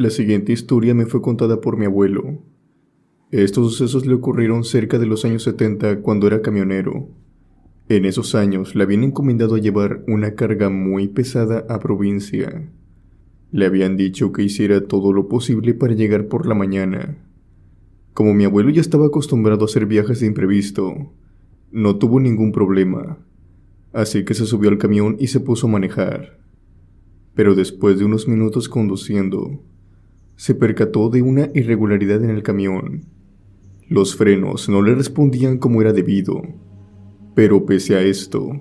La siguiente historia me fue contada por mi abuelo. Estos sucesos le ocurrieron cerca de los años 70 cuando era camionero. En esos años le habían encomendado a llevar una carga muy pesada a provincia. Le habían dicho que hiciera todo lo posible para llegar por la mañana. Como mi abuelo ya estaba acostumbrado a hacer viajes de imprevisto, no tuvo ningún problema, así que se subió al camión y se puso a manejar. Pero después de unos minutos conduciendo, se percató de una irregularidad en el camión. Los frenos no le respondían como era debido, pero pese a esto,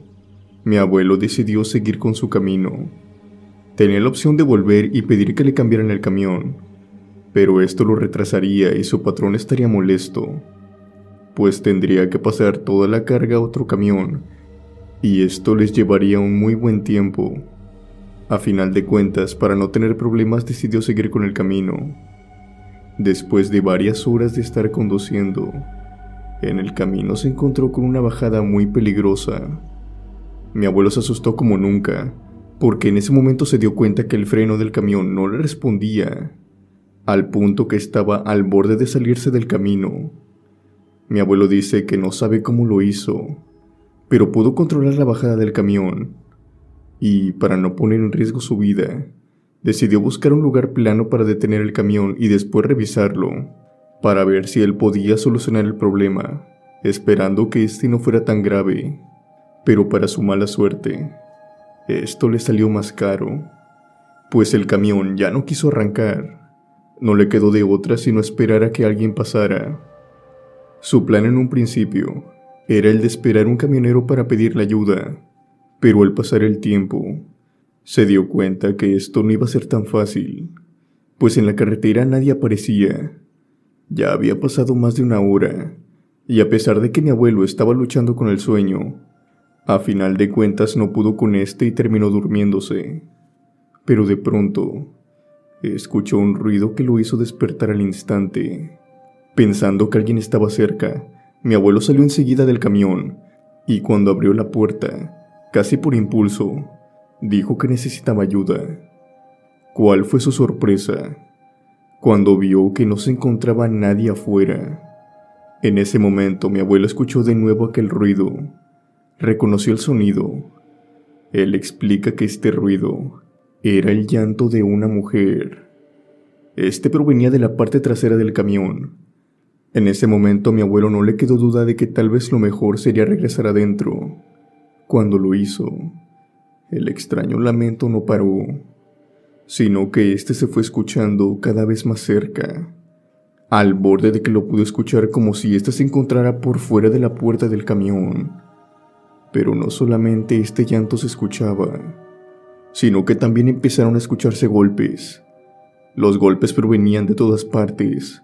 mi abuelo decidió seguir con su camino. Tenía la opción de volver y pedir que le cambiaran el camión, pero esto lo retrasaría y su patrón estaría molesto, pues tendría que pasar toda la carga a otro camión, y esto les llevaría un muy buen tiempo. A final de cuentas, para no tener problemas, decidió seguir con el camino. Después de varias horas de estar conduciendo, en el camino se encontró con una bajada muy peligrosa. Mi abuelo se asustó como nunca, porque en ese momento se dio cuenta que el freno del camión no le respondía, al punto que estaba al borde de salirse del camino. Mi abuelo dice que no sabe cómo lo hizo, pero pudo controlar la bajada del camión, y para no poner en riesgo su vida, decidió buscar un lugar plano para detener el camión y después revisarlo, para ver si él podía solucionar el problema, esperando que este no fuera tan grave. Pero para su mala suerte, esto le salió más caro, pues el camión ya no quiso arrancar. No le quedó de otra sino esperar a que alguien pasara. Su plan en un principio era el de esperar un camionero para pedirle ayuda, pero al pasar el tiempo, se dio cuenta que esto no iba a ser tan fácil, pues en la carretera nadie aparecía. Ya había pasado más de una hora, y a pesar de que mi abuelo estaba luchando con el sueño, a final de cuentas no pudo con este y terminó durmiéndose. Pero de pronto, escuchó un ruido que lo hizo despertar al instante. Pensando que alguien estaba cerca, mi abuelo salió enseguida del camión, y cuando abrió la puerta, casi por impulso, dijo que necesitaba ayuda. ¿Cuál fue su sorpresa cuando vio que no se encontraba nadie afuera? En ese momento mi abuelo escuchó de nuevo aquel ruido. Reconoció el sonido. Él explica que este ruido era el llanto de una mujer. Este provenía de la parte trasera del camión. En ese momento a mi abuelo no le quedó duda de que tal vez lo mejor sería regresar adentro. Cuando lo hizo, el extraño lamento no paró, sino que este se fue escuchando cada vez más cerca, al borde de que lo pudo escuchar como si este se encontrara por fuera de la puerta del camión. Pero no solamente este llanto se escuchaba, sino que también empezaron a escucharse golpes. Los golpes provenían de todas partes.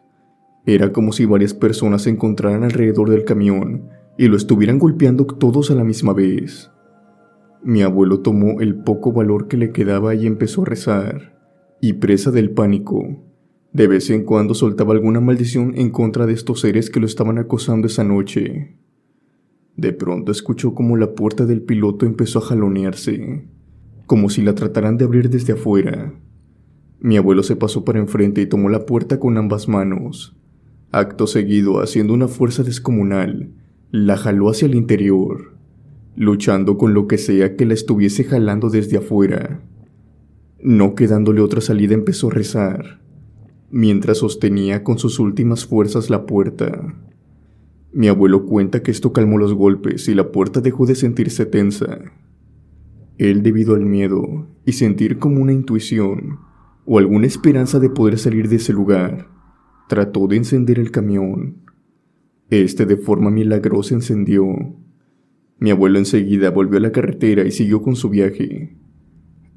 Era como si varias personas se encontraran alrededor del camión y lo estuvieran golpeando todos a la misma vez. Mi abuelo tomó el poco valor que le quedaba y empezó a rezar, y presa del pánico, de vez en cuando soltaba alguna maldición en contra de estos seres que lo estaban acosando esa noche. De pronto escuchó como la puerta del piloto empezó a jalonearse, como si la trataran de abrir desde afuera. Mi abuelo se pasó para enfrente y tomó la puerta con ambas manos. Acto seguido, haciendo una fuerza descomunal, la jaló hacia el interior, luchando con lo que sea que la estuviese jalando desde afuera. No quedándole otra salida, empezó a rezar, mientras sostenía con sus últimas fuerzas la puerta. Mi abuelo cuenta que esto calmó los golpes y la puerta dejó de sentirse tensa. Él, debido al miedo y sentir como una intuición o alguna esperanza de poder salir de ese lugar, trató de encender el camión. Este de forma milagrosa encendió. Mi abuelo enseguida volvió a la carretera y siguió con su viaje.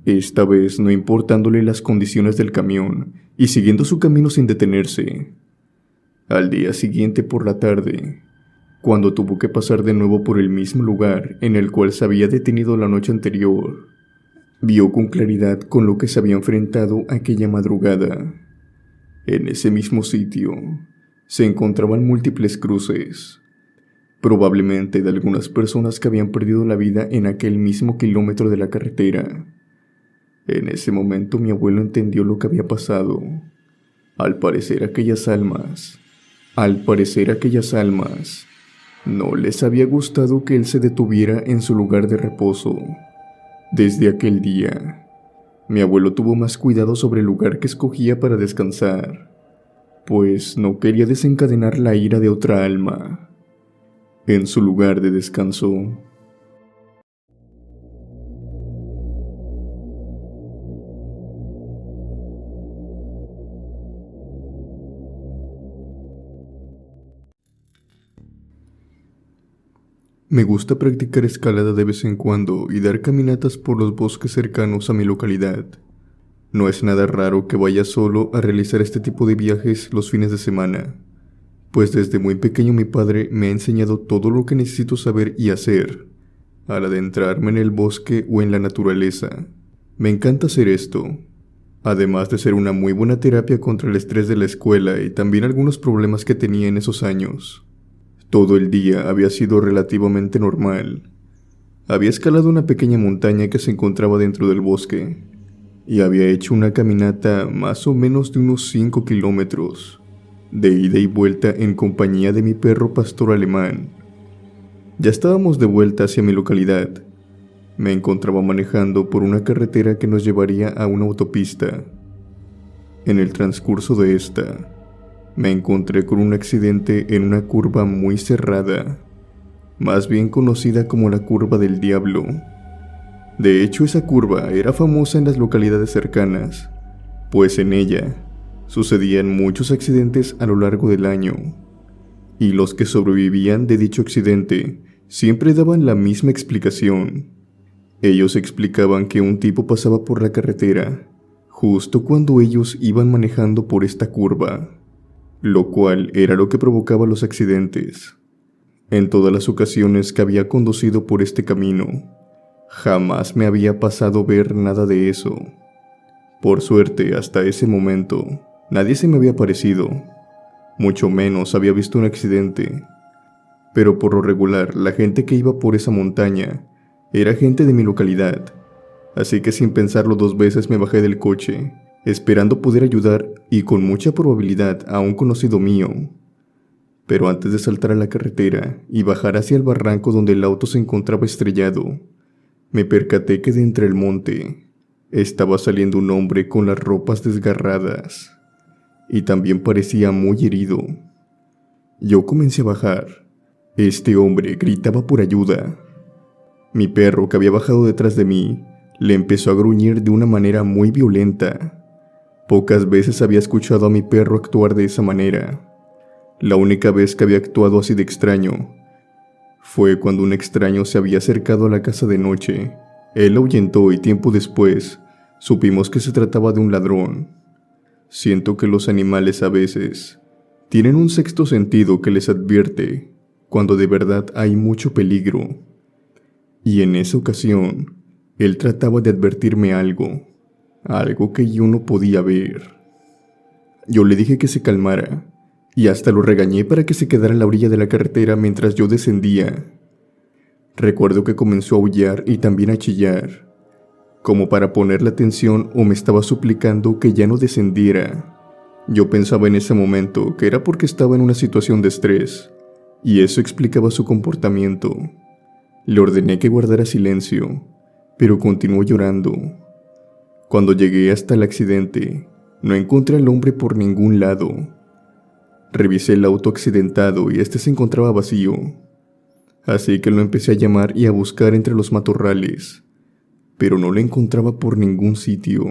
Esta vez no importándole las condiciones del camión y siguiendo su camino sin detenerse. Al día siguiente por la tarde, cuando tuvo que pasar de nuevo por el mismo lugar en el cual se había detenido la noche anterior, vio con claridad con lo que se había enfrentado aquella madrugada. En ese mismo sitio se encontraban múltiples cruces, probablemente de algunas personas que habían perdido la vida en aquel mismo kilómetro de la carretera. En ese momento mi abuelo entendió lo que había pasado. Al parecer aquellas almas no les había gustado que él se detuviera en su lugar de reposo. Desde aquel día, mi abuelo tuvo más cuidado sobre el lugar que escogía para descansar, pues no quería desencadenar la ira de otra alma en su lugar de descanso. Me gusta practicar escalada de vez en cuando y dar caminatas por los bosques cercanos a mi localidad. No es nada raro que vaya solo a realizar este tipo de viajes los fines de semana, pues desde muy pequeño mi padre me ha enseñado todo lo que necesito saber y hacer al adentrarme en el bosque o en la naturaleza. Me encanta hacer esto, además de ser una muy buena terapia contra el estrés de la escuela y también algunos problemas que tenía en esos años. Todo el día había sido relativamente normal. Había escalado una pequeña montaña que se encontraba dentro del bosque y había hecho una caminata más o menos de unos 5 kilómetros, de ida y vuelta en compañía de mi perro pastor alemán. Ya estábamos de vuelta hacia mi localidad. Me encontraba manejando por una carretera que nos llevaría a una autopista. En el transcurso de esta, me encontré con un accidente en una curva muy cerrada, más bien conocida como la Curva del Diablo. De hecho, esa curva era famosa en las localidades cercanas, pues en ella sucedían muchos accidentes a lo largo del año, y los que sobrevivían de dicho accidente siempre daban la misma explicación. Ellos explicaban que un tipo pasaba por la carretera justo cuando ellos iban manejando por esta curva, lo cual era lo que provocaba los accidentes. En todas las ocasiones que había conducido por este camino, jamás me había pasado ver nada de eso. Por suerte, hasta ese momento, nadie se me había parecido, mucho menos había visto un accidente. Pero por lo regular, la gente que iba por esa montaña era gente de mi localidad, así que sin pensarlo dos veces me bajé del coche, esperando poder ayudar y con mucha probabilidad a un conocido mío. Pero antes de saltar a la carretera y bajar hacia el barranco donde el auto se encontraba estrellado, me percaté que de entre el monte estaba saliendo un hombre con las ropas desgarradas y también parecía muy herido. Yo comencé a bajar. Este hombre gritaba por ayuda. Mi perro, que había bajado detrás de mí, le empezó a gruñir de una manera muy violenta. Pocas veces había escuchado a mi perro actuar de esa manera. La única vez que había actuado así de extraño fue cuando un extraño se había acercado a la casa de noche. Él ahuyentó y tiempo después supimos que se trataba de un ladrón. Siento que los animales a veces tienen un sexto sentido que les advierte cuando de verdad hay mucho peligro. Y en esa ocasión, él trataba de advertirme algo que yo no podía ver. Yo le dije que se calmara, y hasta lo regañé para que se quedara a la orilla de la carretera mientras yo descendía. Recuerdo que comenzó a aullar y también a chillar, como para ponerle atención o me estaba suplicando que ya no descendiera. Yo pensaba en ese momento que era porque estaba en una situación de estrés, y eso explicaba su comportamiento. Le ordené que guardara silencio, pero continuó llorando. Cuando llegué hasta el accidente, no encontré al hombre por ningún lado. Revisé el auto accidentado y este se encontraba vacío, así que lo empecé a llamar y a buscar entre los matorrales, pero no lo encontraba por ningún sitio.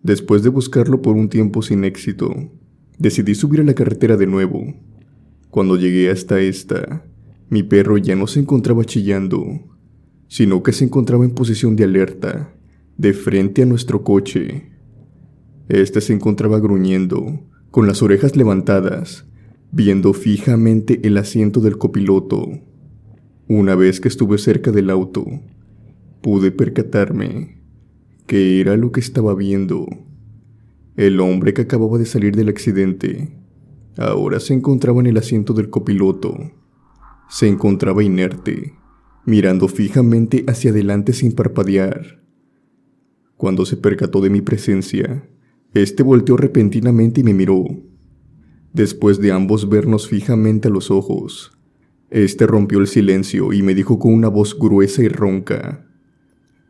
Después de buscarlo por un tiempo sin éxito, decidí subir a la carretera de nuevo. Cuando llegué hasta esta, mi perro ya no se encontraba chillando, sino que se encontraba en posición de alerta, de frente a nuestro coche. Este se encontraba gruñendo, con las orejas levantadas, viendo fijamente el asiento del copiloto. Una vez que estuve cerca del auto, pude percatarme que era lo que estaba viendo. El hombre que acababa de salir del accidente ahora se encontraba en el asiento del copiloto. Se encontraba inerte, mirando fijamente hacia adelante sin parpadear. Cuando se percató de mi presencia, este volteó repentinamente y me miró. Después de ambos vernos fijamente a los ojos, este rompió el silencio y me dijo con una voz gruesa y ronca: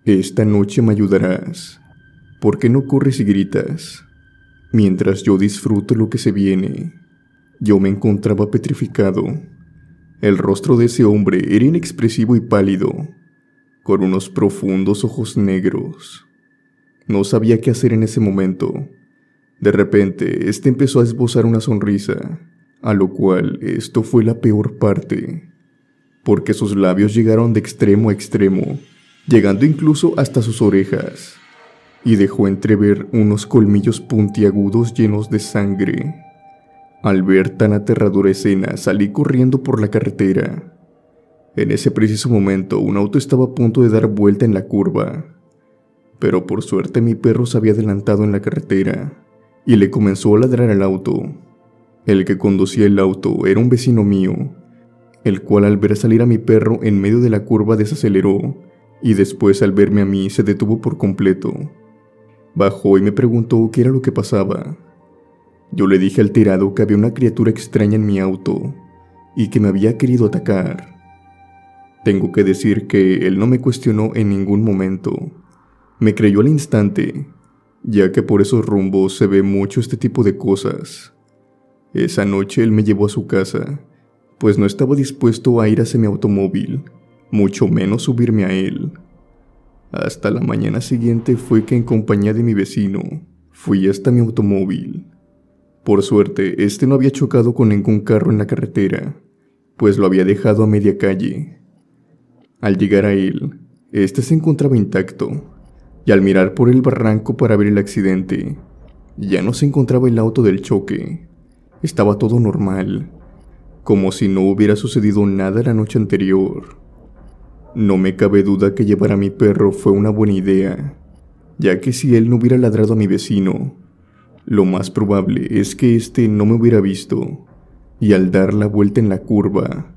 «Esta noche me ayudarás. ¿Por qué no corres y gritas? Mientras yo disfruto lo que se viene». Yo me encontraba petrificado. El rostro de ese hombre era inexpresivo y pálido, con unos profundos ojos negros. No sabía qué hacer en ese momento. De repente, este empezó a esbozar una sonrisa, a lo cual esto fue la peor parte, porque sus labios llegaron de extremo a extremo, llegando incluso hasta sus orejas, y dejó entrever unos colmillos puntiagudos llenos de sangre. Al ver tan aterradora escena, salí corriendo por la carretera. En ese preciso momento, un auto estaba a punto de dar vuelta en la curva, pero por suerte mi perro se había adelantado en la carretera y le comenzó a ladrar al auto. El que conducía el auto era un vecino mío, el cual al ver salir a mi perro en medio de la curva desaceleró y después al verme a mí se detuvo por completo. Bajó y me preguntó qué era lo que pasaba. Yo le dije alterado que había una criatura extraña en mi auto y que me había querido atacar. Tengo que decir que él no me cuestionó en ningún momento. Me creyó al instante, ya que por esos rumbos se ve mucho este tipo de cosas. Esa noche él me llevó a su casa, pues no estaba dispuesto a ir hacia mi automóvil, mucho menos subirme a él. Hasta la mañana siguiente fue que en compañía de mi vecino fui hasta mi automóvil. Por suerte, este no había chocado con ningún carro en la carretera, pues lo había dejado a media calle. Al llegar a él, este se encontraba intacto, y al mirar por el barranco para ver el accidente, ya no se encontraba el auto del choque. Estaba todo normal, como si no hubiera sucedido nada la noche anterior. No me cabe duda que llevar a mi perro fue una buena idea, ya que si él no hubiera ladrado a mi vecino, lo más probable es que éste no me hubiera visto, y al dar la vuelta en la curva,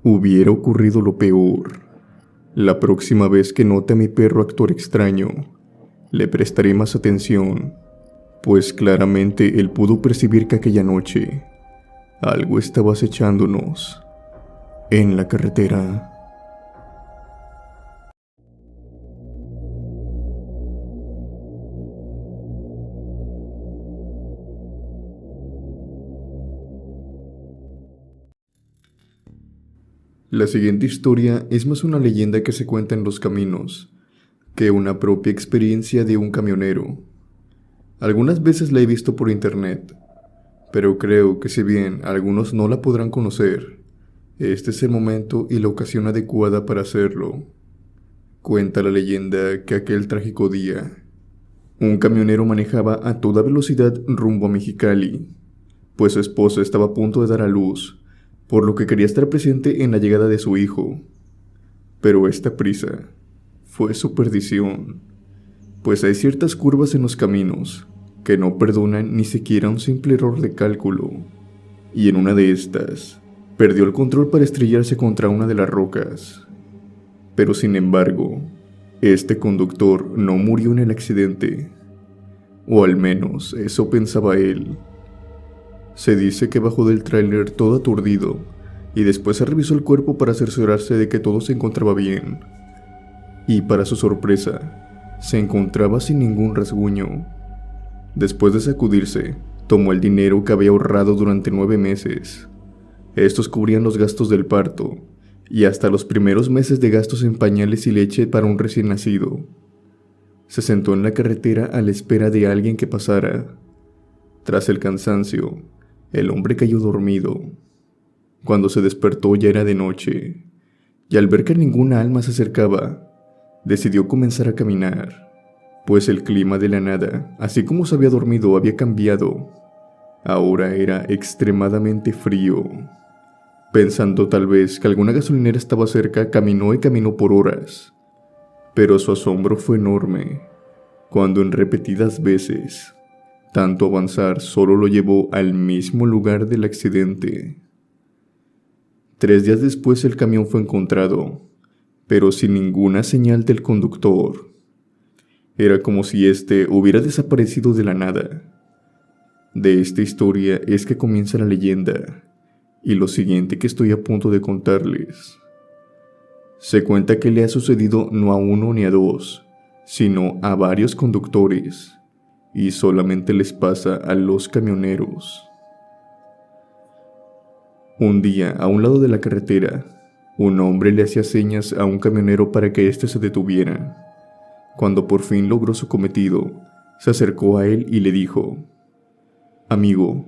hubiera ocurrido lo peor. La próxima vez que note a mi perro actuar extraño, le prestaré más atención, pues claramente él pudo percibir que aquella noche algo estaba acechándonos en la carretera. La siguiente historia es más una leyenda que se cuenta en los caminos que una propia experiencia de un camionero. Algunas veces la he visto por internet, pero creo que si bien algunos no la podrán conocer, este es el momento y la ocasión adecuada para hacerlo. Cuenta la leyenda que aquel trágico día, un camionero manejaba a toda velocidad rumbo a Mexicali, pues su esposa estaba a punto de dar a luz, por lo que quería estar presente en la llegada de su hijo. Pero esta prisa fue su perdición, pues hay ciertas curvas en los caminos que no perdonan ni siquiera un simple error de cálculo, y en una de estas, perdió el control para estrellarse contra una de las rocas. Pero sin embargo, este conductor no murió en el accidente, o al menos eso pensaba él. Se dice que bajó del tráiler todo aturdido y después se revisó el cuerpo para cerciorarse de que todo se encontraba bien. Y para su sorpresa, se encontraba sin ningún rasguño. Después de sacudirse, tomó el dinero que había ahorrado durante 9 meses. Estos cubrían los gastos del parto y hasta los primeros meses de gastos en pañales y leche para un recién nacido. Se sentó en la carretera a la espera de alguien que pasara. Tras el cansancio, el hombre cayó dormido. Cuando se despertó ya era de noche, y al ver que ninguna alma se acercaba, decidió comenzar a caminar, pues el clima de la nada, así como se había dormido, había cambiado. Ahora era extremadamente frío. Pensando tal vez que alguna gasolinera estaba cerca, caminó y caminó por horas. Pero su asombro fue enorme, cuando en repetidas veces, tanto avanzar solo lo llevó al mismo lugar del accidente. 3 días después el camión fue encontrado, pero sin ninguna señal del conductor. Era como si éste hubiera desaparecido de la nada. De esta historia es que comienza la leyenda, y lo siguiente que estoy a punto de contarles. Se cuenta que le ha sucedido no a uno ni a dos, sino a varios conductores, y solamente les pasa a los camioneros. Un día, a un lado de la carretera, un hombre le hacía señas a un camionero para que éste se detuviera. Cuando por fin logró su cometido, se acercó a él y le dijo: «Amigo,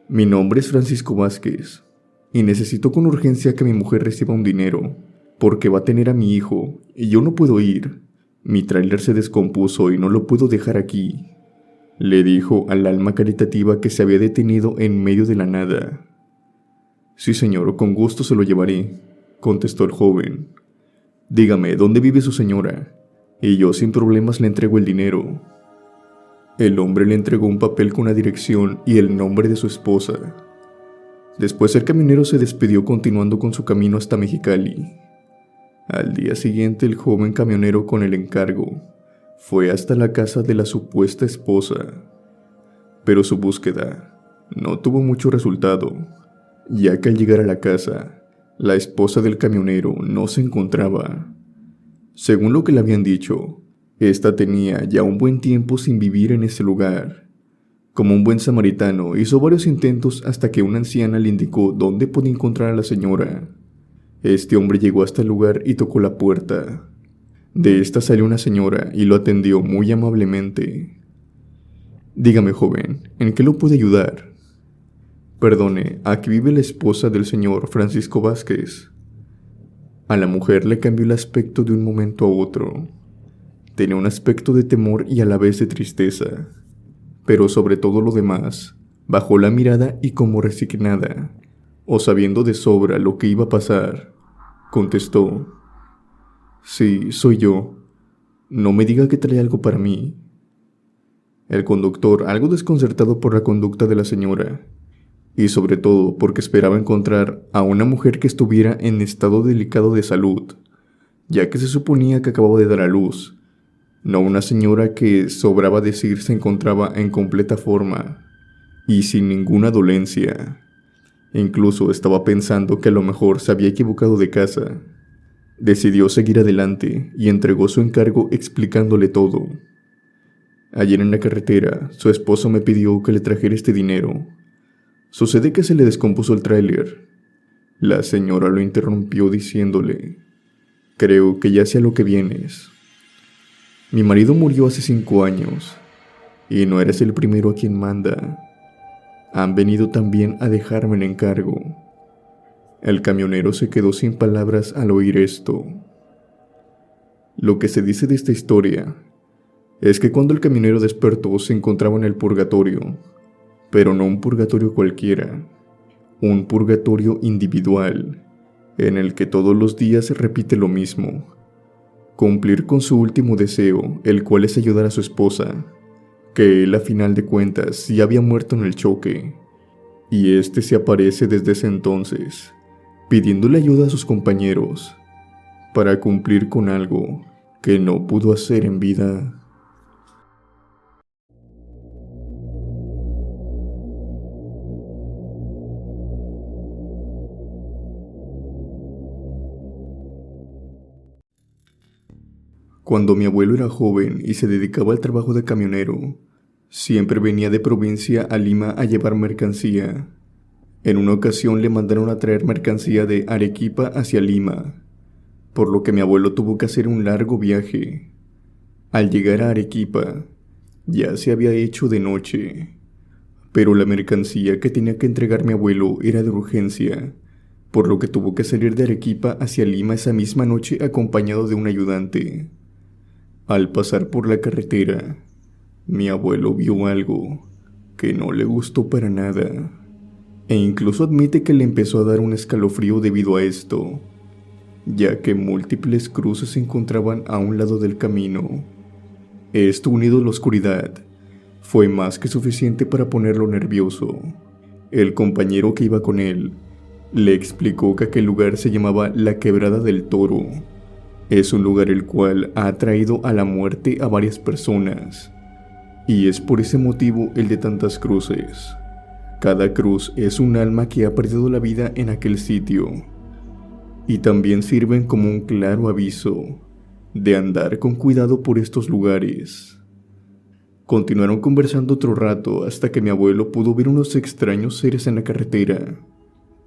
mi nombre es Francisco Vázquez, y necesito con urgencia que mi mujer reciba un dinero, porque va a tener a mi hijo, y yo no puedo ir. Mi tráiler se descompuso y no lo puedo dejar aquí», le dijo al alma caritativa que se había detenido en medio de la nada. «Sí, señor, con gusto se lo llevaré», contestó el joven. «Dígame, ¿dónde vive su señora? Y yo sin problemas le entrego el dinero». El hombre le entregó un papel con la dirección y el nombre de su esposa. Después el camionero se despidió continuando con su camino hasta Mexicali. Al día siguiente el joven camionero con el encargo fue hasta la casa de la supuesta esposa. Pero su búsqueda no tuvo mucho resultado, ya que al llegar a la casa, la esposa del camionero no se encontraba. Según lo que le habían dicho, esta tenía ya un buen tiempo sin vivir en ese lugar. Como un buen samaritano, hizo varios intentos hasta que una anciana le indicó dónde podía encontrar a la señora. Este hombre llegó hasta el lugar y tocó la puerta. De esta salió una señora y lo atendió muy amablemente. «Dígame, joven, ¿en qué lo puedo ayudar?» «Perdone, aquí vive la esposa del señor Francisco Vázquez». A la mujer le cambió el aspecto de un momento a otro. Tenía un aspecto de temor y a la vez de tristeza, pero sobre todo lo demás, bajó la mirada y como resignada, o sabiendo de sobra lo que iba a pasar, contestó: «Sí, soy yo. No me diga que trae algo para mí». El conductor, algo desconcertado por la conducta de la señora, y sobre todo porque esperaba encontrar a una mujer que estuviera en estado delicado de salud, ya que se suponía que acababa de dar a luz, no una señora que, sobraba decir, se encontraba en completa forma y sin ninguna dolencia. Incluso estaba pensando que a lo mejor se había equivocado de casa. Decidió seguir adelante y entregó su encargo explicándole todo. Ayer en la carretera, su esposo me pidió que le trajera este dinero. Sucede que se le descompuso el tráiler. La señora lo interrumpió diciéndole: «Creo que ya sé a lo que vienes. Mi marido murió hace 5 años, y no eres el primero a quien manda. Han venido también a dejarme el encargo». El camionero se quedó sin palabras al oír esto. Lo que se dice de esta historia es que cuando el camionero despertó se encontraba en el purgatorio, pero no un purgatorio cualquiera, un purgatorio individual, en el que todos los días se repite lo mismo: cumplir con su último deseo, el cual es ayudar a su esposa, que él a final de cuentas ya había muerto en el choque, y este se aparece desde ese entonces, pidiéndole ayuda a sus compañeros, para cumplir con algo que no pudo hacer en vida. Cuando mi abuelo era joven y se dedicaba al trabajo de camionero, siempre venía de provincia a Lima a llevar mercancía. En una ocasión le mandaron a traer mercancía de Arequipa hacia Lima, por lo que mi abuelo tuvo que hacer un largo viaje. Al llegar a Arequipa, ya se había hecho de noche, pero la mercancía que tenía que entregar mi abuelo era de urgencia, por lo que tuvo que salir de Arequipa hacia Lima esa misma noche acompañado de un ayudante. Al pasar por la carretera, mi abuelo vio algo que no le gustó para nada, e incluso admite que le empezó a dar un escalofrío debido a esto, ya que múltiples cruces se encontraban a un lado del camino. Esto, unido a la oscuridad, fue más que suficiente para ponerlo nervioso. El compañero que iba con él le explicó que aquel lugar se llamaba la Quebrada del Toro, Es un lugar el cual ha atraído a la muerte a varias personas, y es por ese motivo el de tantas cruces. Cada cruz es un alma que ha perdido la vida en aquel sitio, y también sirven como un claro aviso de andar con cuidado por estos lugares. Continuaron conversando otro rato hasta que mi abuelo pudo ver unos extraños seres en la carretera.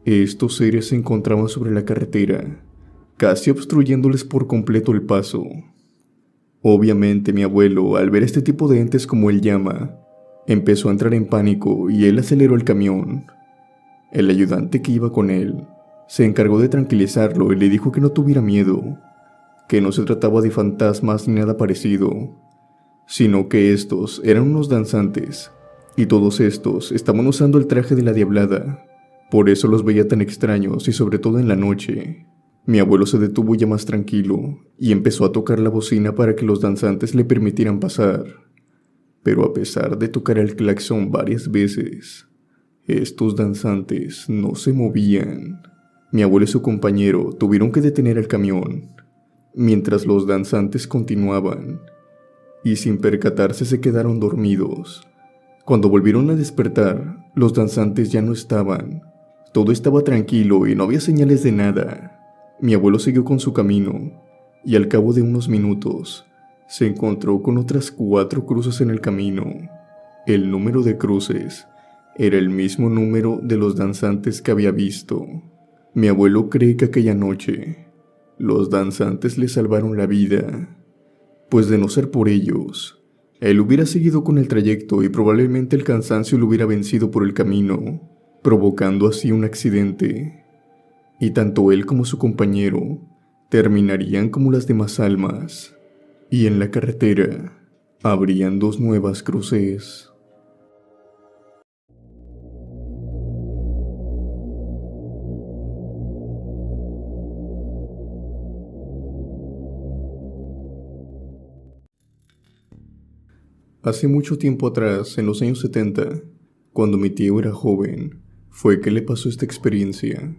Estos seres se encontraban sobre la carretera, casi obstruyéndoles por completo el paso. Obviamente mi abuelo, al ver este tipo de entes como él llama, empezó a entrar en pánico y él aceleró el camión. El ayudante que iba con él se encargó de tranquilizarlo y le dijo que no tuviera miedo, que no se trataba de fantasmas ni nada parecido, sino que estos eran unos danzantes, y todos estos estaban usando el traje de la diablada. Por eso los veía tan extraños y sobre todo en la noche. Mi abuelo se detuvo ya más tranquilo y empezó a tocar la bocina para que los danzantes le permitieran pasar. Pero a pesar de tocar el claxon varias veces, estos danzantes no se movían. Mi abuelo y su compañero tuvieron que detener el camión, mientras los danzantes continuaban, y sin percatarse se quedaron dormidos. Cuando volvieron a despertar, los danzantes ya no estaban. Todo estaba tranquilo y no había señales de nada. Mi abuelo siguió con su camino, y al cabo de unos minutos, se encontró con otras 4 cruces en el camino. El número de cruces era el mismo número de los danzantes que había visto. Mi abuelo cree que aquella noche, los danzantes le salvaron la vida, pues de no ser por ellos, él hubiera seguido con el trayecto y probablemente el cansancio lo hubiera vencido por el camino, provocando así un accidente. Y tanto él como su compañero terminarían como las demás almas, y en la carretera habrían 2 nuevas cruces. Hace mucho tiempo atrás, en los años 70, cuando mi tío era joven, fue que le pasó esta experiencia.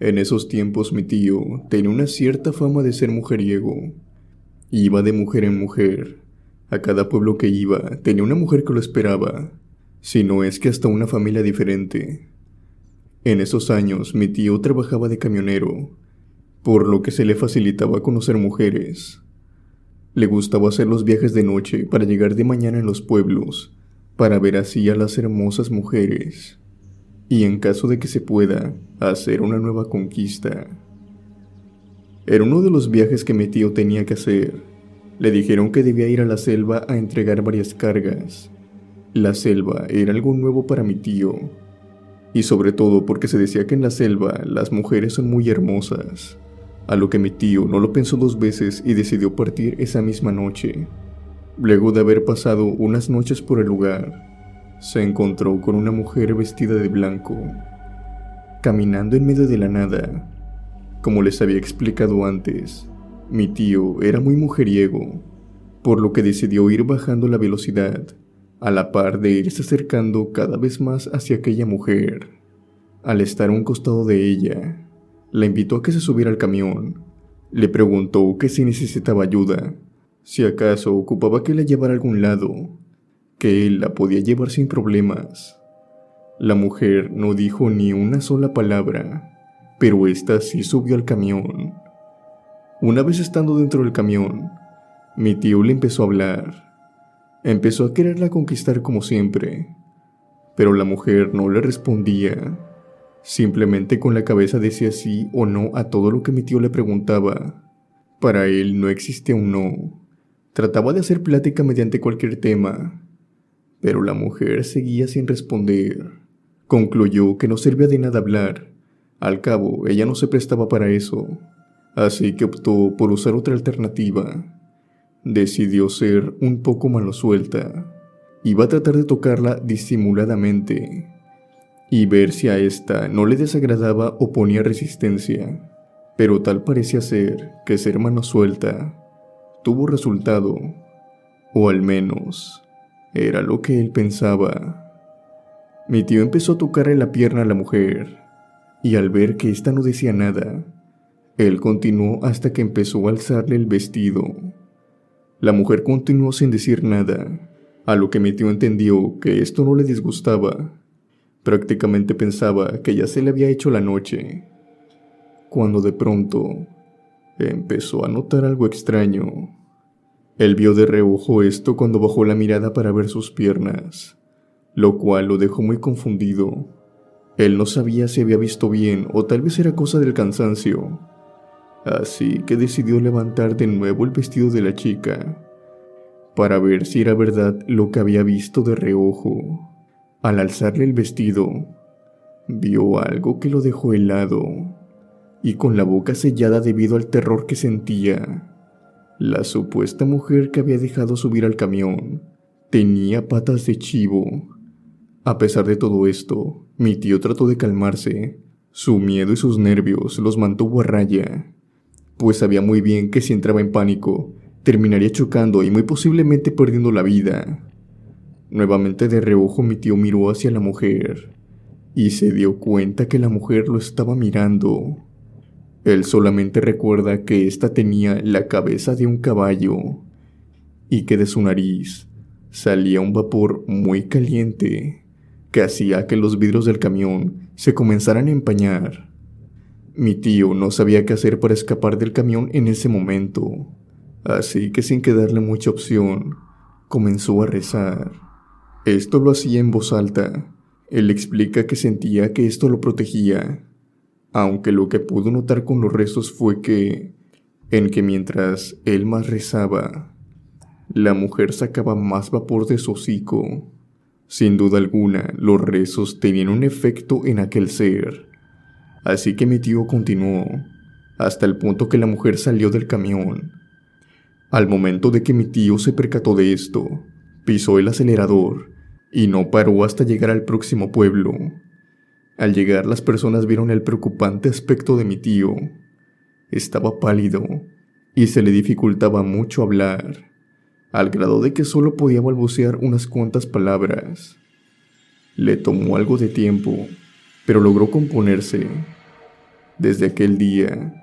En esos tiempos mi tío tenía una cierta fama de ser mujeriego. Iba de mujer en mujer. A cada pueblo que iba tenía una mujer que lo esperaba, si no es que hasta una familia diferente. En esos años mi tío trabajaba de camionero, por lo que se le facilitaba conocer mujeres. Le gustaba hacer los viajes de noche para llegar de mañana en los pueblos, para ver así a las hermosas mujeres, y en caso de que se pueda, hacer una nueva conquista. Era uno de los viajes que mi tío tenía que hacer. Le dijeron que debía ir a la selva a entregar varias cargas. La selva era algo nuevo para mi tío, y sobre todo porque se decía que en la selva las mujeres son muy hermosas, a lo que mi tío no lo pensó 2 veces y decidió partir esa misma noche. Luego de haber pasado unas noches por el lugar, se encontró con una mujer vestida de blanco, caminando en medio de la nada. Como les había explicado antes, mi tío era muy mujeriego, por lo que decidió ir bajando la velocidad, a la par de irse acercando cada vez más hacia aquella mujer. Al estar a un costado de ella, la invitó a que se subiera al camión. Le preguntó que si necesitaba ayuda, si acaso ocupaba que la llevara a algún lado, que él la podía llevar sin problemas. La mujer no dijo ni una sola palabra, pero ésta sí subió al camión. Una vez estando dentro del camión, mi tío le empezó a hablar. Empezó a quererla conquistar como siempre, pero la mujer no le respondía. Simplemente con la cabeza decía sí o no a todo lo que mi tío le preguntaba. Para él no existía un no. Trataba de hacer plática mediante cualquier tema, pero la mujer seguía sin responder. Concluyó que no servía de nada hablar. Al cabo, ella no se prestaba para eso, así que optó por usar otra alternativa. Decidió ser un poco mano suelta. Iba a tratar de tocarla disimuladamente y ver si a esta no le desagradaba o ponía resistencia. Pero tal parecía ser que ser mano suelta tuvo resultado, o al menos era lo que él pensaba. Mi tío empezó a tocarle la pierna a la mujer, y al ver que ésta no decía nada, Él continuó hasta que empezó a alzarle el vestido. La mujer continuó sin decir nada, a lo que mi tío entendió que esto no le disgustaba. Prácticamente pensaba que ya se le había hecho la noche, cuando de pronto empezó a notar algo extraño. Él vio de reojo esto cuando bajó la mirada para ver sus piernas, lo cual lo dejó muy confundido. Él no sabía si había visto bien o tal vez era cosa del cansancio. Así que decidió levantar de nuevo el vestido de la chica, para ver si era verdad lo que había visto de reojo. Al alzarle el vestido, vio algo que lo dejó helado, y con la boca sellada debido al terror que sentía. La supuesta mujer que había dejado subir al camión tenía patas de chivo. A pesar de todo esto, mi tío trató de calmarse. Su miedo y sus nervios los mantuvo a raya, pues sabía muy bien que si entraba en pánico, terminaría chocando y muy posiblemente perdiendo la vida. Nuevamente de reojo mi tío miró hacia la mujer, y se dio cuenta que la mujer lo estaba mirando. Él solamente recuerda que ésta tenía la cabeza de un caballo, y que de su nariz salía un vapor muy caliente, que hacía que los vidrios del camión se comenzaran a empañar. Mi tío no sabía qué hacer para escapar del camión en ese momento, así que sin quedarle mucha opción, comenzó a rezar. Esto lo hacía en voz alta. Él explica que sentía que esto lo protegía, aunque lo que pudo notar con los rezos fue que mientras él más rezaba, la mujer sacaba más vapor de su hocico. Sin duda alguna, los rezos tenían un efecto en aquel ser. Así que mi tío continuó, hasta el punto que la mujer salió del camión. Al momento de que mi tío se percató de esto, pisó el acelerador y no paró hasta llegar al próximo pueblo. Al llegar, las personas vieron el preocupante aspecto de mi tío. Estaba pálido y se le dificultaba mucho hablar, al grado de que solo podía balbucear unas cuantas palabras. Le tomó algo de tiempo, pero logró componerse. Desde aquel día,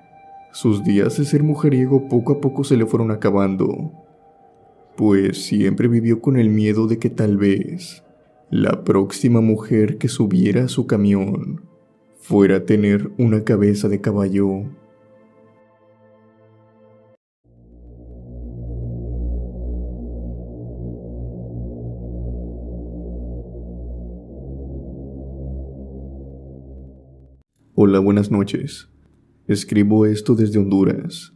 sus días de ser mujeriego poco a poco se le fueron acabando, pues siempre vivió con el miedo de que tal vez la próxima mujer que subiera a su camión fuera a tener una cabeza de caballo. Hola, buenas noches. Escribo esto desde Honduras.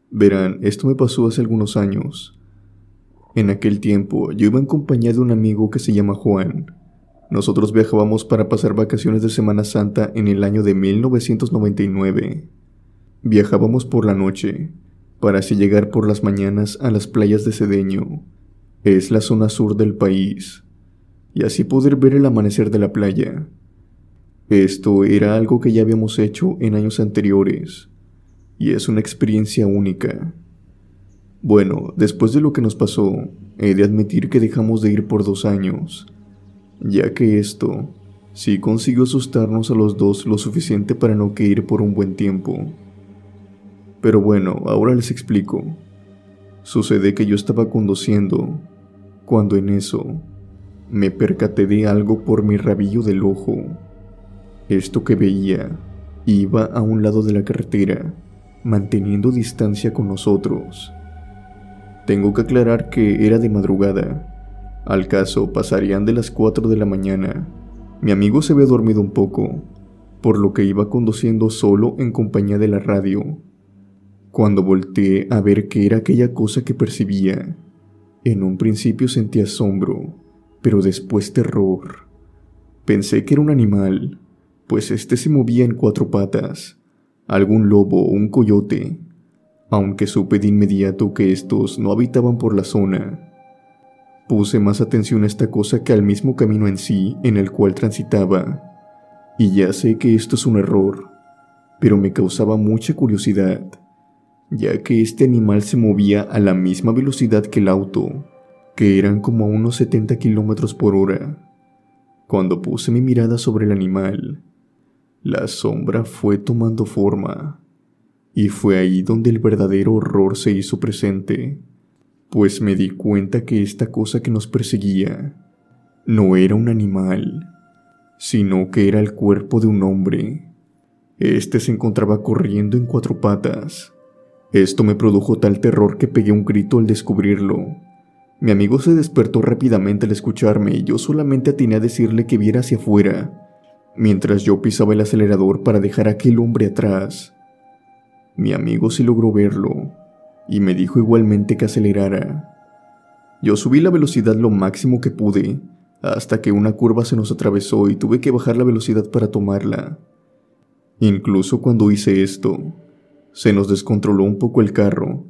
Verán, esto me pasó hace algunos años. En aquel tiempo, yo iba en compañía de un amigo que se llama Juan. Nosotros viajábamos para pasar vacaciones de Semana Santa en el año de 1999. Viajábamos por la noche, para así llegar por las mañanas a las playas de Cedeño. Es la zona sur del país, y así poder ver el amanecer de la playa. Esto era algo que ya habíamos hecho en años anteriores, y es una experiencia única. Bueno, después de lo que nos pasó, he de admitir que dejamos de ir por 2 años, ya que esto sí consiguió asustarnos a los dos lo suficiente para no que ir por un buen tiempo. Pero bueno, ahora les explico. Sucede que yo estaba conduciendo, cuando en eso me percaté de algo por mi rabillo del ojo. Esto que veía iba a un lado de la carretera, manteniendo distancia con nosotros. Tengo que aclarar que era de madrugada. Al caso, pasarían de las 4 de la mañana. Mi amigo se había dormido un poco, por lo que iba conduciendo solo en compañía de la radio. Cuando volteé a ver qué era aquella cosa que percibía, en un principio sentí asombro, pero después terror. Pensé que era un animal, pues este se movía en 4 patas, algún lobo o un coyote, aunque supe de inmediato que estos no habitaban por la zona. Puse más atención a esta cosa que al mismo camino en sí en el cual transitaba, y ya sé que esto es un error, pero me causaba mucha curiosidad, ya que este animal se movía a la misma velocidad que el auto, que eran como a unos 70 kilómetros por hora. Cuando puse mi mirada sobre el animal, la sombra fue tomando forma, Y fue ahí donde el verdadero horror se hizo presente, pues me di cuenta que esta cosa que nos perseguía no era un animal, sino que era el cuerpo de un hombre. Este se encontraba corriendo en 4 patas. Esto me produjo tal terror que pegué un grito al descubrirlo. Mi amigo se despertó rápidamente al escucharme y yo solamente atiné a decirle que viera hacia afuera, mientras yo pisaba el acelerador para dejar a aquel hombre atrás. Mi amigo sí logró verlo, y me dijo igualmente que acelerara. Yo subí la velocidad lo máximo que pude, hasta que una curva se nos atravesó y tuve que bajar la velocidad para tomarla. Incluso cuando hice esto, se nos descontroló un poco el carro,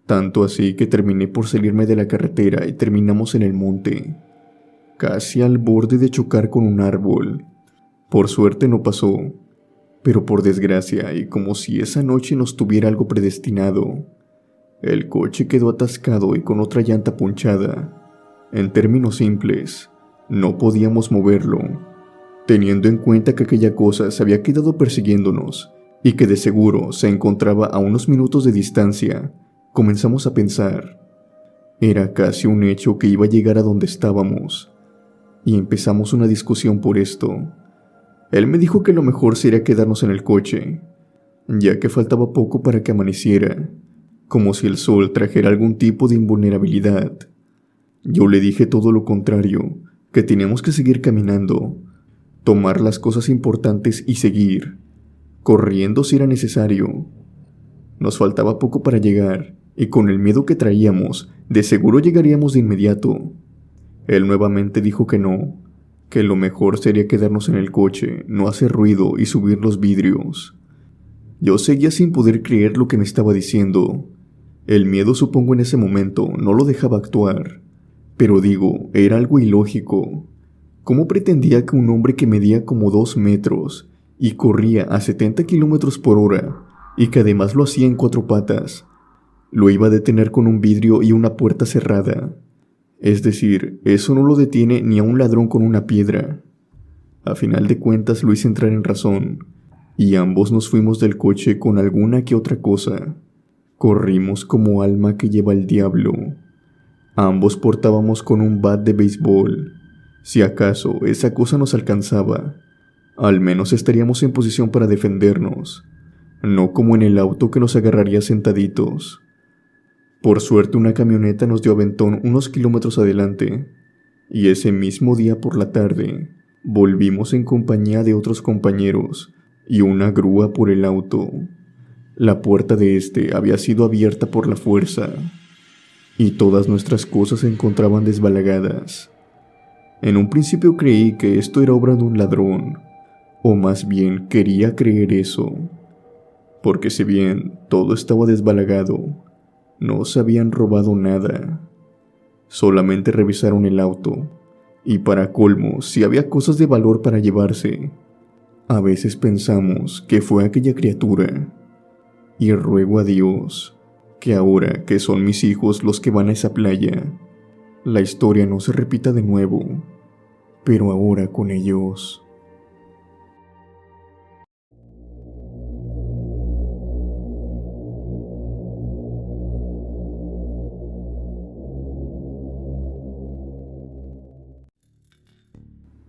tanto así que terminé por salirme de la carretera y terminamos en el monte, casi al borde de chocar con un árbol. Por suerte no pasó, pero por desgracia, y como si esa noche nos tuviera algo predestinado, el coche quedó atascado y con otra llanta ponchada. En términos simples, no podíamos moverlo, teniendo en cuenta que aquella cosa se había quedado persiguiéndonos y que de seguro se encontraba a unos minutos de distancia. Comenzamos a pensar. Era casi un hecho que iba a llegar a donde estábamos, y empezamos una discusión por esto. Él me dijo que lo mejor sería quedarnos en el coche, ya que faltaba poco para que amaneciera, como si el sol trajera algún tipo de invulnerabilidad. Yo le dije todo lo contrario, que teníamos que seguir caminando, tomar las cosas importantes y seguir, corriendo si era necesario. Nos faltaba poco para llegar, y con el miedo que traíamos, de seguro llegaríamos de inmediato. Él nuevamente dijo que no, que lo mejor sería quedarnos en el coche, no hacer ruido y subir los vidrios. Yo seguía sin poder creer lo que me estaba diciendo. El miedo, supongo, en ese momento no lo dejaba actuar, pero digo, era algo ilógico. ¿Cómo pretendía que un hombre que medía como 2 metros y corría a 70 kilómetros por hora, y que además lo hacía en 4 patas, lo iba a detener con un vidrio y una puerta cerrada? Es decir, eso no lo detiene ni a un ladrón con una piedra. A final de cuentas lo hice entrar en razón, y ambos nos fuimos del coche con alguna que otra cosa. Corrimos como alma que lleva el diablo. Ambos portábamos con un bat de béisbol. Si acaso esa cosa nos alcanzaba, al menos estaríamos en posición para defendernos, no como en el auto que nos agarraría sentaditos. Por suerte una camioneta nos dio aventón unos kilómetros adelante, y ese mismo día por la tarde volvimos en compañía de otros compañeros y una grúa por el auto. La puerta de este había sido abierta por la fuerza, y todas nuestras cosas se encontraban desbalagadas. En un principio creí que esto era obra de un ladrón, o más bien quería creer eso, porque si bien todo estaba desbalagado, no se habían robado nada. Solamente revisaron el auto, y para colmo, si había cosas de valor para llevarse. A veces pensamos que fue aquella criatura, y ruego a Dios que ahora que son mis hijos los que van a esa playa, la historia no se repita de nuevo, pero ahora con ellos.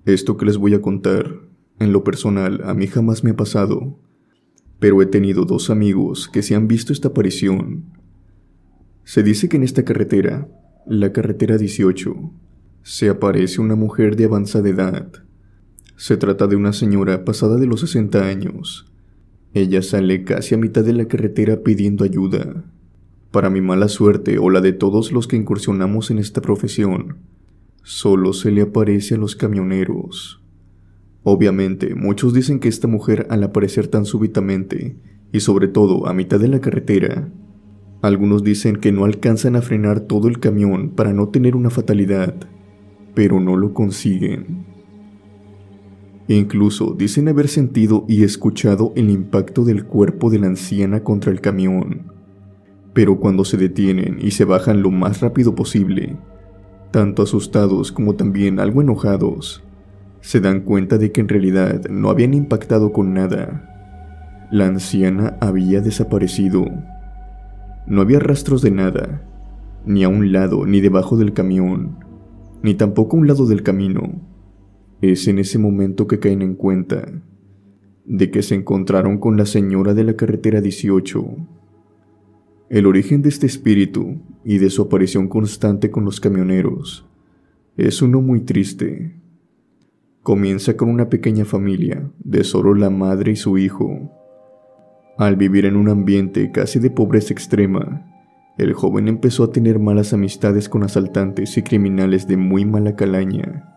Esto que les voy a contar, en lo personal, a mí jamás me ha pasado, pero he tenido 2 amigos que se han visto esta aparición. Se dice que en esta carretera, la carretera 18, se aparece una mujer de avanzada edad. Se trata de una señora pasada de los 60 años. Ella sale casi a mitad de la carretera pidiendo ayuda. Para mi mala suerte o la de todos los que incursionamos en esta profesión, solo se le aparece a los camioneros. Obviamente, muchos dicen que esta mujer, al aparecer tan súbitamente, y sobre todo a mitad de la carretera, algunos dicen que no alcanzan a frenar todo el camión para no tener una fatalidad, pero no lo consiguen. Incluso dicen haber sentido y escuchado el impacto del cuerpo de la anciana contra el camión, pero cuando se detienen y se bajan lo más rápido posible, tanto asustados como también algo enojados, se dan cuenta de que en realidad no habían impactado con nada. La anciana había desaparecido. No había rastros de nada, ni a un lado ni debajo del camión, ni tampoco a un lado del camino. Es en ese momento que caen en cuenta de que se encontraron con la señora de la carretera 18. El origen de este espíritu y de su aparición constante con los camioneros es uno muy triste. Comienza con una pequeña familia de solo la madre y su hijo. Al vivir en un ambiente casi de pobreza extrema, el joven empezó a tener malas amistades con asaltantes y criminales de muy mala calaña.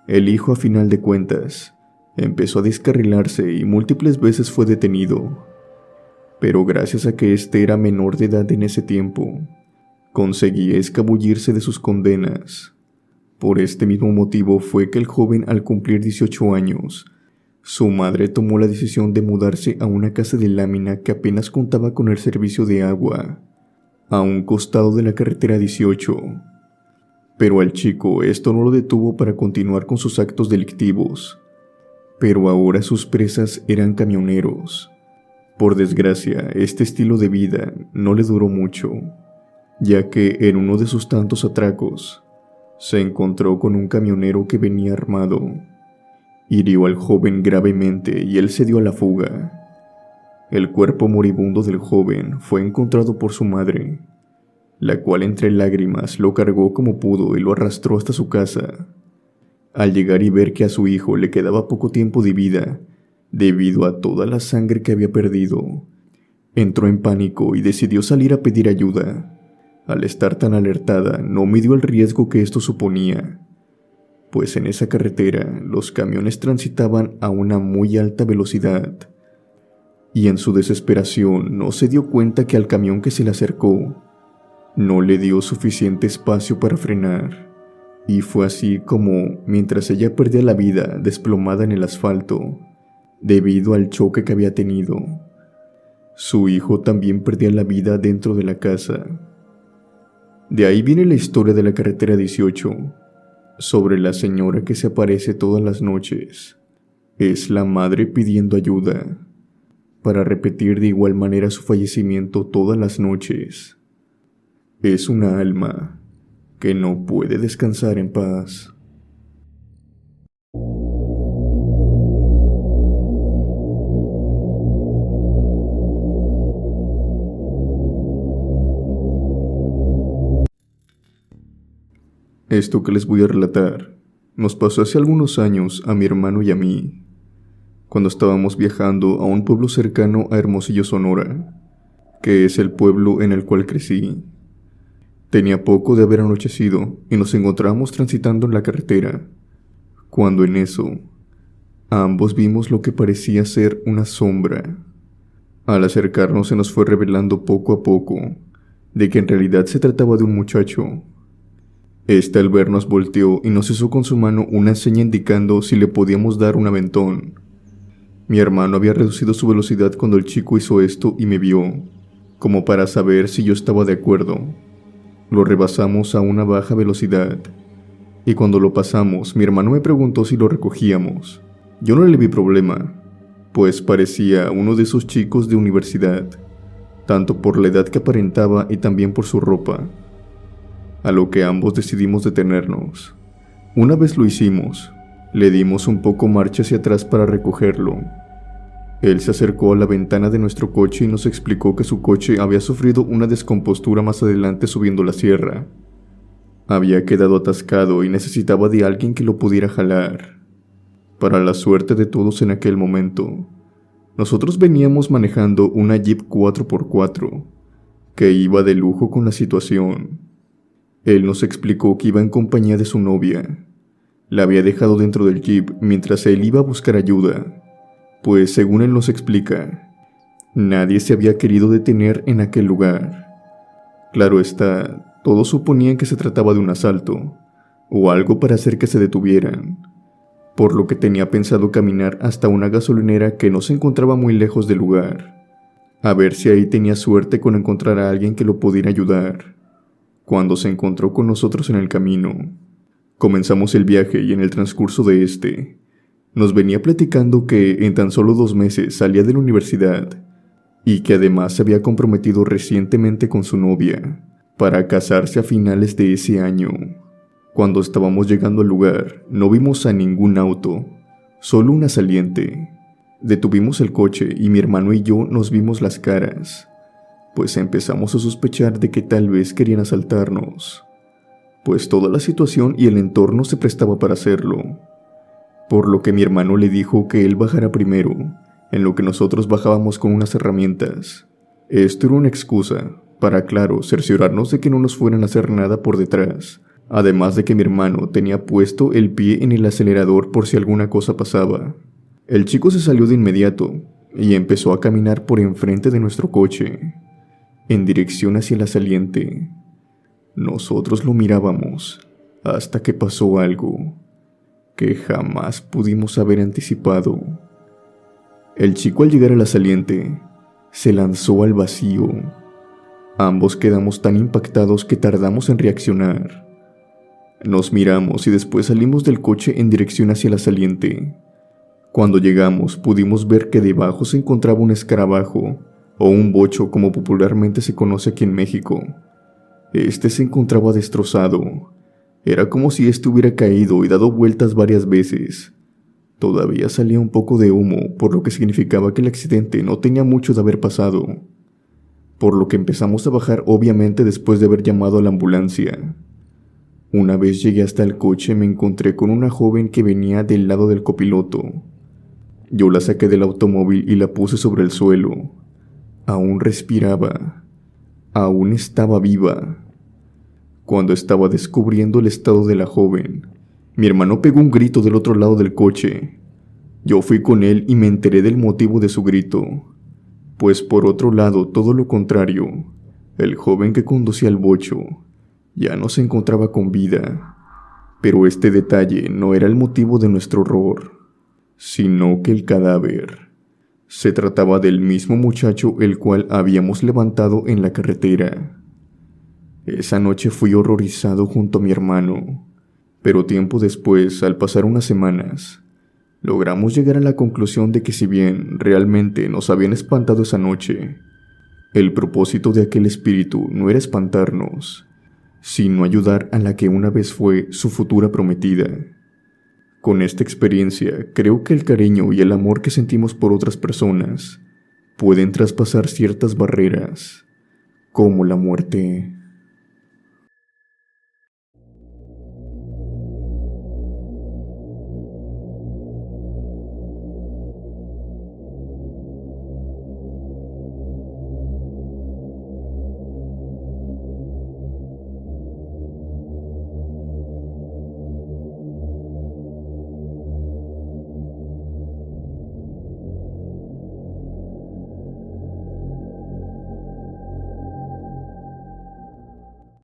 El hijo, a final de cuentas, empezó a descarrilarse y múltiples veces fue detenido. Pero gracias a que éste era menor de edad en ese tiempo, conseguía escabullirse de sus condenas. Por este mismo motivo fue que el joven, al cumplir 18 años, su madre tomó la decisión de mudarse a una casa de lámina que apenas contaba con el servicio de agua, a un costado de la carretera 18. Pero al chico esto no lo detuvo para continuar con sus actos delictivos. Pero ahora sus presas eran camioneros. Por desgracia, este estilo de vida no le duró mucho, ya que en uno de sus tantos atracos, se encontró con un camionero que venía armado. Hirió al joven gravemente y él se dio a la fuga. El cuerpo moribundo del joven fue encontrado por su madre, la cual entre lágrimas lo cargó como pudo y lo arrastró hasta su casa. Al llegar y ver que a su hijo le quedaba poco tiempo de vida, debido a toda la sangre que había perdido, entró en pánico y decidió salir a pedir ayuda. Al estar tan alertada, no midió el riesgo que esto suponía, pues en esa carretera los camiones transitaban a una muy alta velocidad, y en su desesperación no se dio cuenta que al camión que se le acercó no le dio suficiente espacio para frenar, y fue así como, mientras ella perdía la vida desplomada en el asfalto, debido al choque que había tenido, su hijo también perdía la vida dentro de la casa. De ahí viene la historia de la carretera 18, sobre la señora que se aparece todas las noches. Es la madre pidiendo ayuda, para repetir de igual manera su fallecimiento todas las noches. Es una alma que no puede descansar en paz. Esto que les voy a relatar nos pasó hace algunos años a mi hermano y a mí, cuando estábamos viajando a un pueblo cercano a Hermosillo, Sonora, que es el pueblo en el cual crecí. Tenía poco de haber anochecido y nos encontramos transitando en la carretera, cuando en eso, ambos vimos lo que parecía ser una sombra. Al acercarnos se nos fue revelando poco a poco de que en realidad se trataba de un muchacho. Este, al vernos, volteó y nos hizo con su mano una seña indicando si le podíamos dar un aventón. Mi hermano había reducido su velocidad cuando el chico hizo esto y me vio, como para saber si yo estaba de acuerdo. Lo rebasamos a una baja velocidad, y cuando lo pasamos, mi hermano me preguntó si lo recogíamos. Yo no le vi problema, pues parecía uno de esos chicos de universidad, tanto por la edad que aparentaba y también por su ropa. A lo que ambos decidimos detenernos. Una vez lo hicimos, le dimos un poco marcha hacia atrás para recogerlo. Él se acercó a la ventana de nuestro coche y nos explicó que su coche había sufrido una descompostura más adelante subiendo la sierra. Había quedado atascado y necesitaba de alguien que lo pudiera jalar. Para la suerte de todos en aquel momento, nosotros veníamos manejando una Jeep 4x4, que iba de lujo con la situación. Él nos explicó que iba en compañía de su novia. La había dejado dentro del jeep mientras él iba a buscar ayuda, pues según él nos explica, nadie se había querido detener en aquel lugar. Claro está, todos suponían que se trataba de un asalto, o algo para hacer que se detuvieran, por lo que tenía pensado caminar hasta una gasolinera que no se encontraba muy lejos del lugar, a ver si ahí tenía suerte con encontrar a alguien que lo pudiera ayudar. Cuando se encontró con nosotros en el camino, comenzamos el viaje y en el transcurso de este, Nos venía platicando que en tan solo 2 meses salía de la universidad y que además se había comprometido recientemente con su novia para casarse a finales de ese año. Cuando estábamos llegando al lugar, no vimos a ningún auto, solo una saliente. Detuvimos el coche y mi hermano y yo nos vimos las caras, pues empezamos a sospechar de que tal vez querían asaltarnos, pues toda la situación y el entorno se prestaba para hacerlo. Por lo que mi hermano le dijo que él bajara primero, en lo que nosotros bajábamos con unas herramientas. Esto era una excusa para, claro, cerciorarnos de que no nos fueran a hacer nada por detrás, además de que mi hermano tenía puesto el pie en el acelerador por si alguna cosa pasaba. El chico se salió de inmediato y empezó a caminar por enfrente de nuestro coche, en dirección hacia la saliente. Nosotros lo mirábamos hasta que pasó algo que jamás pudimos haber anticipado. El chico, al llegar a la saliente, se lanzó al vacío. Ambos quedamos tan impactados que tardamos en reaccionar. Nos miramos y después salimos del coche en dirección hacia la saliente. Cuando llegamos, pudimos ver que debajo se encontraba un escarabajo, o un bocho como popularmente se conoce aquí en México. Este se encontraba destrozado. Era como si este hubiera caído y dado vueltas varias veces. Todavía salía un poco de humo, por lo que significaba que el accidente no tenía mucho de haber pasado. Por lo que empezamos a bajar, obviamente después de haber llamado a la ambulancia. Una vez llegué hasta el coche, me encontré con una joven que venía del lado del copiloto. Yo la saqué del automóvil y la puse sobre el suelo. Aún respiraba. Aún estaba viva. Cuando estaba descubriendo el estado de la joven, mi hermano pegó un grito del otro lado del coche. Yo fui con él y me enteré del motivo de su grito, pues por otro lado, todo lo contrario, el joven que conducía el bocho ya no se encontraba con vida. Pero este detalle no era el motivo de nuestro horror, sino que el cadáver se trataba del mismo muchacho el cual habíamos levantado en la carretera. Esa noche fui horrorizado junto a mi hermano, pero tiempo después, al pasar unas semanas, logramos llegar a la conclusión de que si bien realmente nos habían espantado esa noche, el propósito de aquel espíritu no era espantarnos, sino ayudar a la que una vez fue su futura prometida. Con esta experiencia, creo que el cariño y el amor que sentimos por otras personas pueden traspasar ciertas barreras, como la muerte.